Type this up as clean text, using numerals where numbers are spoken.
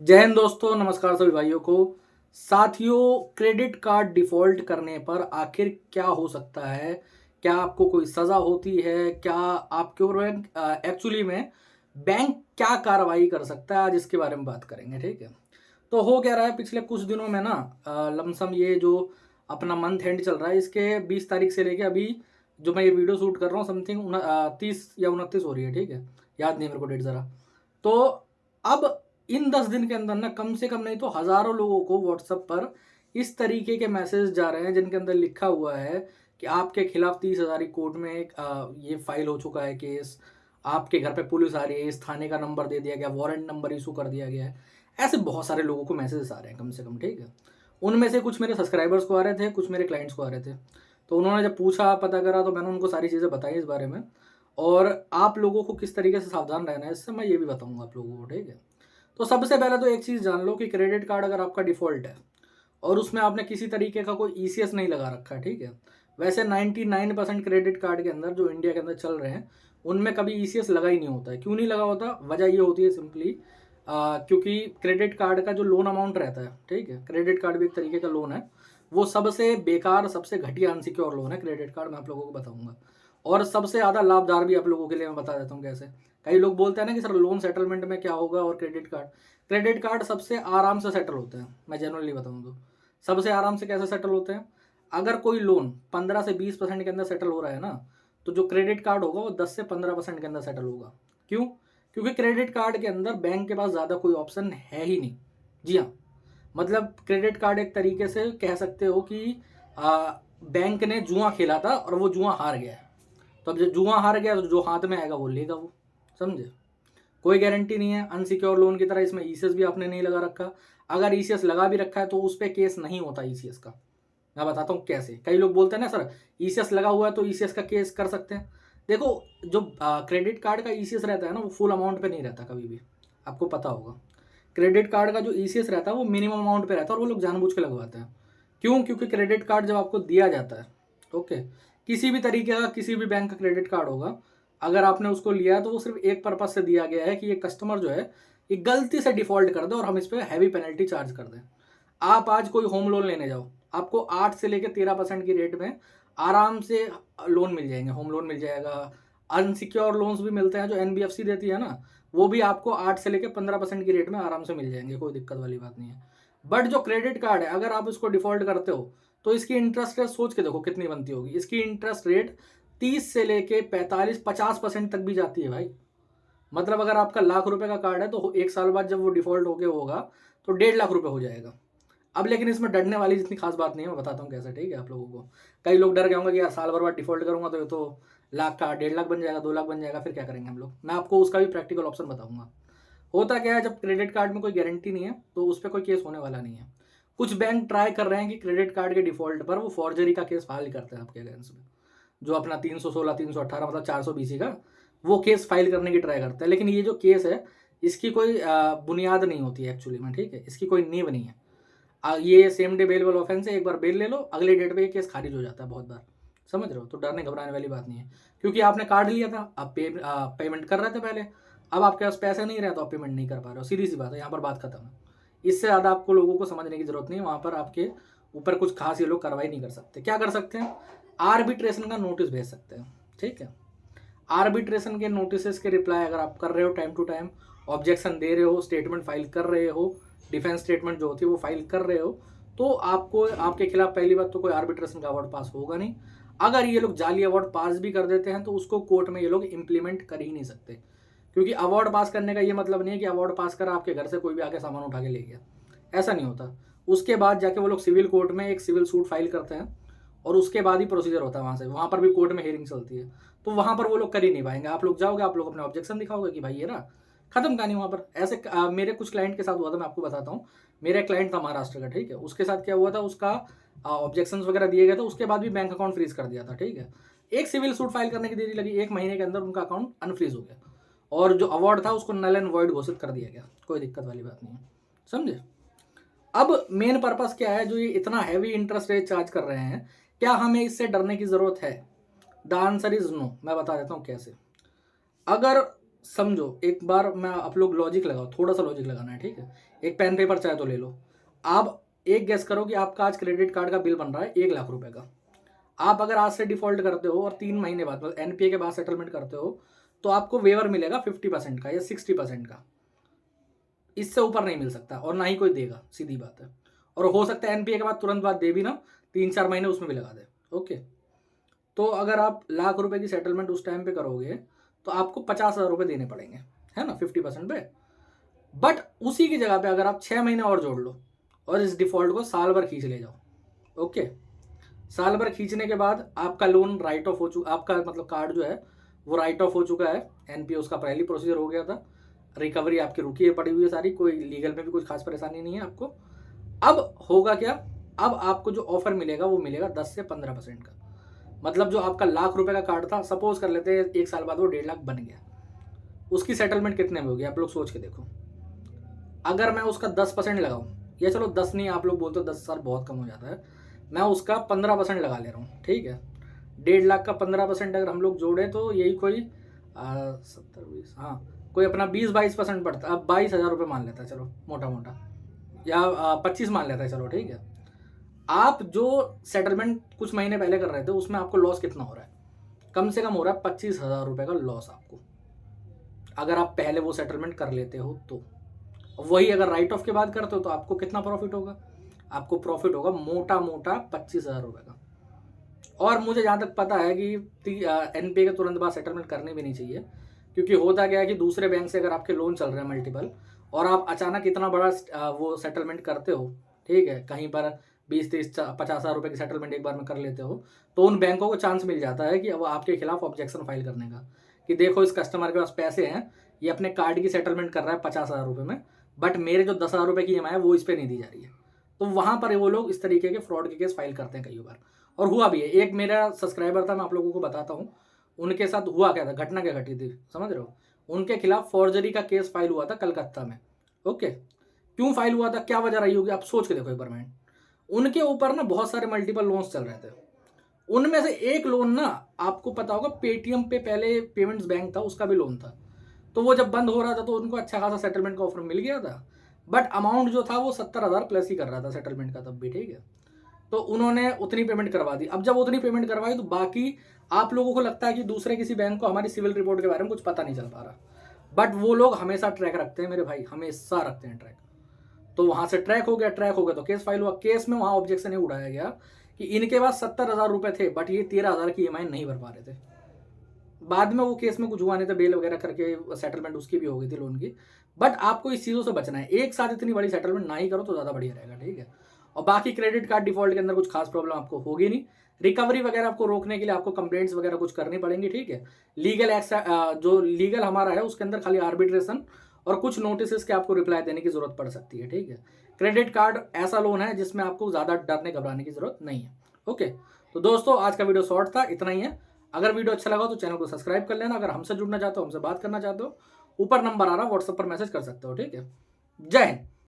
जय हिंद दोस्तों, नमस्कार सभी भाइयों को। साथियों, क्रेडिट कार्ड डिफ़ॉल्ट करने पर आखिर क्या हो सकता है? क्या आपको कोई सज़ा होती है? क्या आपके ऊपर एक्चुअली में बैंक क्या कार्रवाई कर सकता है? आज इसके बारे में बात करेंगे, ठीक है? तो हो क्या रहा है पिछले कुछ दिनों में ना लमसम ये जो अपना मंथ एंड चल रहा है, इसके 20 तारीख से लेके अभी जो मैं ये वीडियो शूट कर रहा हूँ समथिंग 30 या 29 हो रही है, ठीक है? याद नहीं है मेरे को डेट ज़रा। तो अब इन 10 दिन के अंदर ना कम से कम नहीं तो हज़ारों लोगों को व्हाट्सएप पर इस तरीके के मैसेज जा रहे हैं जिनके अंदर लिखा हुआ है कि आपके खिलाफ 30,000 कोर्ट में एक ये फाइल हो चुका है केस, आपके घर पे पुलिस आ रही है, इस थाने का नंबर दे दिया गया, वारंट नंबर इशू कर दिया गया है। ऐसे बहुत सारे लोगों को मैसेजेस आ रहे हैं कम से कम, ठीक है? उनमें से कुछ मेरे सब्सक्राइबर्स को आ रहे थे, कुछ मेरे क्लाइंट्स को आ रहे थे। तो उन्होंने जब पूछा, पता करा तो मैंने उनको सारी चीज़ें बताई इस बारे में और आप लोगों को किस तरीके से सावधान रहना है इससे मैं ये भी बताऊँगा आप लोगों को, ठीक है? तो सबसे पहले तो एक चीज़ जान लो कि क्रेडिट कार्ड अगर आपका डिफ़ॉल्ट है और उसमें आपने किसी तरीके का कोई ईसीएस नहीं लगा रखा है, ठीक है? वैसे 99% क्रेडिट कार्ड के अंदर जो इंडिया के अंदर चल रहे हैं, उनमें कभी ईसीएस लगा ही नहीं होता है। क्यों नहीं लगा होता? वजह ये होती है सिंपली क्योंकि क्रेडिट कार्ड का जो लोन अमाउंट रहता है, ठीक है? क्रेडिट कार्ड भी एक तरीके का लोन है। वो सबसे बेकार, सबसे घटिया अनसिक्योर लोन है क्रेडिट कार्ड, मैं आप लोगों को बताऊँगा। और सबसे ज़्यादा लाभदार भी आप लोगों के लिए मैं बता देता हूँ कैसे। कई लोग बोलते हैं ना कि सर लोन सेटलमेंट में क्या होगा और क्रेडिट कार्ड सबसे आराम से सेटल होते हैं, मैं जनरली बताऊँ तो। सबसे आराम से कैसे सेटल होते हैं? अगर कोई लोन 15 से 20% के अंदर सेटल हो रहा है ना, तो जो क्रेडिट कार्ड होगा वो 10 से 15% के अंदर सेटल होगा। क्यों? क्योंकि क्रेडिट कार्ड के अंदर बैंक के पास ज़्यादा कोई ऑप्शन है ही नहीं। जी हाँ, मतलब क्रेडिट कार्ड एक तरीके से कह सकते हो कि बैंक ने जुआ खेला था और वो जुआ हार गया है। तो अब जब जुआ हार गया तो जो हाथ में आएगा वो लेगा वो, समझे? कोई गारंटी नहीं है, अनसिक्योर लोन की तरह इसमें ईसीएस भी आपने नहीं लगा रखा। अगर ईसीएस लगा भी रखा है तो उस पे केस नहीं होता ईसीएस का। मैं बताता हूँ कैसे। कई लोग बोलते हैं ना सर ईसीएस लगा हुआ है तो ईसीएस का केस कर सकते हैं। देखो, जो क्रेडिट कार्ड का ईसीएस रहता है ना वो फुल अमाउंट पे नहीं रहता कभी भी, आपको पता होगा। क्रेडिट कार्ड का जो ईसीएस रहता है वो मिनिमम अमाउंट पे रहता है और वो लोग जानबूझ के लगवाते हैं। क्यों? क्योंकि क्रेडिट कार्ड जब आपको दिया जाता है, ओके, किसी भी तरीके का किसी भी बैंक का क्रेडिट कार्ड होगा, अगर आपने उसको लिया है तो वो सिर्फ एक पर्पज से दिया गया है कि ये कस्टमर जो है ये गलती से डिफॉल्ट कर दे और हम इस पर हैवी पेनल्टी चार्ज कर दें। आप आज कोई होम लोन लेने जाओ, आपको 8 से लेकर 13% की रेट में आराम से लोन मिल जाएंगे, होम लोन मिल जाएगा। अनसिक्योर लोन्स भी मिलते हैं जो एनबीएफसी देती है ना, वो भी आपको 8 से लेकर 15% की रेट में आराम से मिल जाएंगे, कोई दिक्कत वाली बात नहीं है। बट जो क्रेडिट कार्ड है अगर आप इसको डिफॉल्ट करते हो तो इसकी इंटरेस्ट रेट सोच के देखो कितनी बनती होगी। इसकी इंटरेस्ट रेट 30 से लेके 45-50% तक भी जाती है भाई। मतलब अगर आपका लाख रुपए का कार्ड है तो एक साल बाद जब वो डिफॉल्ट होके होगा तो 1.5 लाख रुपए हो जाएगा। अब लेकिन इसमें डरने वाली जितनी खास बात नहीं है, मैं बताता हूँ कैसे, ठीक है आप लोगों को। कई लोग डर गए होंगे कि यार साल भर बाद डिफॉल्ट करूंगा तो ये तो लाख का 1.5 लाख बन जाएगा, 2 लाख बन जाएगा, फिर क्या करेंगे हम लोग। मैं आपको उसका भी प्रैक्टिकल ऑप्शन बताऊंगा। होता क्या है, जब क्रेडिट कार्ड में कोई गारंटी नहीं है तो उस पर कोई केस होने वाला नहीं है। कुछ बैंक ट्राई कर रहे हैं कि क्रेडिट कार्ड के डिफॉल्ट पर वो फॉर्जरी का केस फाइल करते हैं आपके अगेंस्ट में। जो अपना 316 318 मतलब 420 का वो केस फाइल करने की ट्राई करते हैं। लेकिन ये जो केस है इसकी कोई बुनियाद नहीं होती है एक्चुअली में, ठीक है? इसकी कोई नींव नहीं है। ये सेम डे बेलेबल ऑफेंस है, एक बार बेल ले लो अगले डेट पे ये केस खारिज हो जाता है बहुत बार। समझ रहे हो? तो डरने घबराने वाली बात नहीं है। क्योंकि आपने कार्ड लिया था, आप पेमेंट कर रहे थे पहले, अब आपके पास पैसे नहीं रहे तो आप पेमेंट नहीं कर पा रहे हो। सीधी सी बात है, यहाँ पर बात खत्म है। इससे ज़्यादा आपको लोगों को समझने की जरूरत नहीं है। वहाँ पर आपके ऊपर कुछ खास ये लोग कार्रवाई नहीं कर सकते। क्या कर सकते हैं? आर्बिट्रेशन का नोटिस भेज सकते हैं, ठीक है? आर्बिट्रेशन के नोटिस के रिप्लाई अगर आप कर रहे हो टाइम टू टाइम, ऑब्जेक्शन दे रहे हो, स्टेटमेंट फाइल कर रहे हो, डिफेंस स्टेटमेंट जो होती है वो फाइल कर रहे हो, तो आपको आपके खिलाफ पहली बात तो कोई आर्बिट्रेशन का अवार्ड पास होगा नहीं। अगर ये लोग जाली अवार्ड पास भी कर देते हैं तो उसको कोर्ट में ये लोग इम्प्लीमेंट कर ही नहीं सकते। क्योंकि अवार्ड पास करने का ये मतलब नहीं है कि अवार्ड पास कर आपके घर से कोई भी आके सामान उठा के ले गया, ऐसा नहीं होता। उसके बाद जाके वो लोग सिविल कोर्ट में एक सिविल सूट फाइल करते हैं और उसके बाद ही प्रोसीजर होता है वहाँ से। वहाँ पर भी कोर्ट में हियरिंग चलती है, तो वहाँ पर वो लोग कर ही नहीं पाएंगे। आप लोग जाओगे, आप लोग अपने ऑब्जेक्शन दिखाओगे कि भाई ये रहा, खत्म कहानी वहाँ पर। ऐसे मेरे कुछ क्लाइंट के साथ हुआ था, मैं आपको बताता हूँ। मेरा क्लाइंट था महाराष्ट्र का, ठीक है? उसके साथ क्या हुआ था, उसका ऑब्जेक्शन वगैरह दिए गए थे, उसके बाद भी बैंक अकाउंट फ्रीज कर दिया था, ठीक है? एक सिविल सूट फाइल करने की देरी लगी, 1 महीने के अंदर उनका अकाउंट अनफ्रीज हो गया और जो अवार्ड था उसको नल एंड वॉइड घोषित कर दिया गया। कोई दिक्कत वाली बात नहीं है, समझे? अब मेन पर्पस क्या है, जो ये इतना हैवी इंटरेस्ट रेट चार्ज कर रहे हैं, क्या हमें इससे डरने की जरूरत है? The answer is no. मैं बता देता हूँ कैसे। अगर समझो, एक बार मैं आप लोग लॉजिक लगाओ, थोड़ा सा लॉजिक लगाना है, ठीक है। एक पेन पेपर चाहे तो ले लो। आप एक गेस करो कि आपका आज क्रेडिट कार्ड का बिल बन रहा है 1 लाख रुपए का। आप अगर आज से डिफॉल्ट करते हो और 3 महीने बाद मतलब एनपीए के बाद सेटलमेंट करते हो तो आपको वेवर मिलेगा 50% का या 60% का। इससे ऊपर नहीं मिल सकता और ना ही कोई देगा, सीधी बात है। और हो सकता है एनपीए के बाद तुरंत बाद दे भी ना, 3-4 महीने उसमें भी लगा दे। ओके, तो अगर आप ₹1,00,000 की सेटलमेंट उस टाइम पे करोगे तो आपको 50,000 रुपये देने पड़ेंगे, है ना, 50% पे। बट उसी की जगह पे अगर आप 6 महीने और जोड़ लो और इस डिफॉल्ट को साल भर खींच ले जाओ। ओके, साल भर खींचने के बाद आपका लोन राइट ऑफ हो चुका, आपका मतलब कार्ड जो है वो राइट ऑफ हो चुका है। एनपीए उसका पहले प्रोसीजर हो गया था, रिकवरी आपकी रुकी है, पड़ी हुई है सारी, कोई लीगल में भी कुछ खास परेशानी नहीं है आपको। अब होगा क्या, अब आपको जो ऑफर मिलेगा वो मिलेगा 10 से 15% का। मतलब जो आपका ₹1,00,000 का कार्ड था, सपोज कर लेते हैं 1 साल बाद वो 1.5 लाख बन गया, उसकी सेटलमेंट कितने में होगी आप लोग सोच के देखो। अगर मैं उसका 10% लगाऊं, या चलो 10 नहीं, आप लोग बोलते हो 10,000 बहुत कम हो जाता है, मैं उसका 15% लगा ले रहा हूँ, ठीक है। 1.5 लाख का 15% अगर हम लोग जोड़े तो यही कोई 70-20, हाँ, कोई अपना 20-22% पड़ता, अब 22,000 रुपये मान लेता है, चलो मोटा मोटा, या 25 मान लेता है, चलो ठीक है। आप जो सेटलमेंट कुछ महीने पहले कर रहे थे उसमें आपको लॉस कितना हो रहा है, कम से कम हो रहा है 25,000 रुपये का लॉस आपको, अगर आप पहले वो सेटलमेंट कर लेते हो तो। वही अगर राइट ऑफ के बाद करते हो तो आपको कितना प्रॉफिट होगा, आपको प्रॉफिट होगा मोटा मोटा 25,000 रुपये का। और मुझे जहाँ तक पता है कि एनपीए के तुरंत बाद सेटलमेंट करनी भी नहीं चाहिए, क्योंकि होता क्या है कि दूसरे बैंक से अगर आपके लोन चल रहे हैं मल्टीपल और आप अचानक इतना बड़ा वो सेटलमेंट करते हो, ठीक है, कहीं पर 20-30-50,000 रुपये की सेटलमेंट एक बार में कर लेते हो, तो उन बैंकों को चांस मिल जाता है कि अब आपके खिलाफ ऑब्जेक्शन फाइल करने का, कि देखो इस कस्टमर के पास पैसे हैं, ये अपने कार्ड की सेटलमेंट कर रहा है 50,000 रुपये में, बट मेरे जो 10,000 रुपये की ईएमआई है वो इस पर नहीं दी जा रही है। तो वहाँ पर वो लोग इस तरीके के फ्रॉड के केस फाइल करते हैं कई बार, और हुआ भी है। एक मेरा सब्सक्राइबर था, मैं आप लोगों को बताता हूँ उनके साथ हुआ क्या था, घटना क्या घटी थी, समझ रहे हो। उनके खिलाफ फॉर्जरी का केस फाइल हुआ था कलकत्ता में। ओके, क्यों फाइल हुआ था, क्या वजह रही होगी, आप सोच के देखो एक बार माइंड। उनके ऊपर ना बहुत सारे मल्टीपल लोन्स चल रहे थे, उनमें से एक लोन ना, आपको पता होगा पेटीएम पे पहले पेमेंट्स बैंक था, उसका भी लोन था। तो वो जब बंद हो रहा था तो उनको अच्छा खासा सेटलमेंट का ऑफर मिल गया था, बट अमाउंट जो था वो 70,000 प्लस ही कर रहा था सेटलमेंट का तब भी, ठीक है। तो उन्होंने उतनी पेमेंट करवा दी। अब जब उतनी पेमेंट करवाई तो बाकी आप लोगों को लगता है कि दूसरे किसी बैंक को हमारी सिविल रिपोर्ट के बारे में कुछ पता नहीं चल पा रहा, बट वो लोग हमेशा ट्रैक रखते हैं मेरे भाई, हमेशा रखते हैं ट्रैक। तो वहां से ट्रैक हो गया, ट्रैक हो गया तो केस फाइल हुआ। केस में वहां ऑब्जेक्शन ये उठाया गया कि इनके पास 70,000 रुपये थे, बट ये 13,000 की ईएमआई नहीं भर पा रहे थे। बाद में वो केस में कुछ हुआ नहीं था, बेल वगैरह करके सेटलमेंट उसकी भी हो गई थी लोन की। बट आपको इस चीज़ों से बचना है, एक साथ इतनी बड़ी सेटलमेंट ना ही करो तो ज़्यादा बढ़िया रहेगा, ठीक है। और बाकी क्रेडिट कार्ड डिफॉल्ट के अंदर कुछ खास प्रॉब्लम आपको होगी नहीं। रिकवरी वगैरह आपको रोकने के लिए आपको कंप्लेंट्स वगैरह कुछ करनी पड़ेंगी, ठीक है। लीगल जो लीगल हमारा है उसके अंदर खाली आर्बिट्रेशन और कुछ नोटिस के आपको रिप्लाई देने की जरूरत पड़ सकती है, ठीक है। क्रेडिट कार्ड ऐसा लोन है जिसमें आपको ज़्यादा डरने घबराने की जरूरत नहीं है। ओके, तो दोस्तों आज का वीडियो शॉर्ट था, इतना ही है। अगर वीडियो अच्छा लगा तो चैनल को सब्सक्राइब कर लेना। अगर हमसे जुड़ना चाहते हो, हमसे बात करना चाहते हो, ऊपर नंबर आ रहा है, व्हाट्सएप पर मैसेज कर सकते हो, ठीक है। जय हिंद।